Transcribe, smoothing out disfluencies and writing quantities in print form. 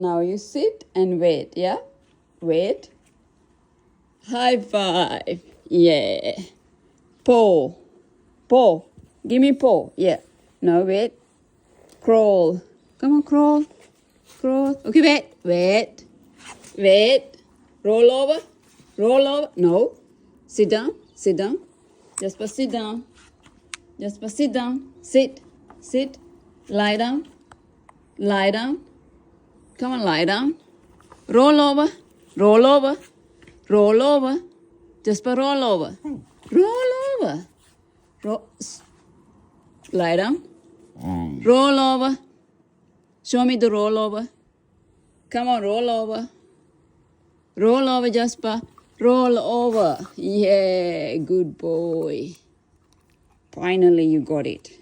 Now you sit and wait, yeah? Wait. High five. Yeah. Paw. Paw. Give me paw. Yeah. No, wait. Crawl. Come on, crawl. Crawl. Okay, wait. Wait. Wait. Roll over. Roll over. No. Sit down. Sit down. Jasper, sit down. Jasper, sit down. Sit. Sit. Lie down. Lie down. Come on, lie down. Roll over. Roll over. Roll over. Jasper, roll over. Roll over. Lie down. Roll over. Show me the roll over. Come on, roll over. Roll over, Jasper. Roll over. Yeah, good boy. Finally, you got it.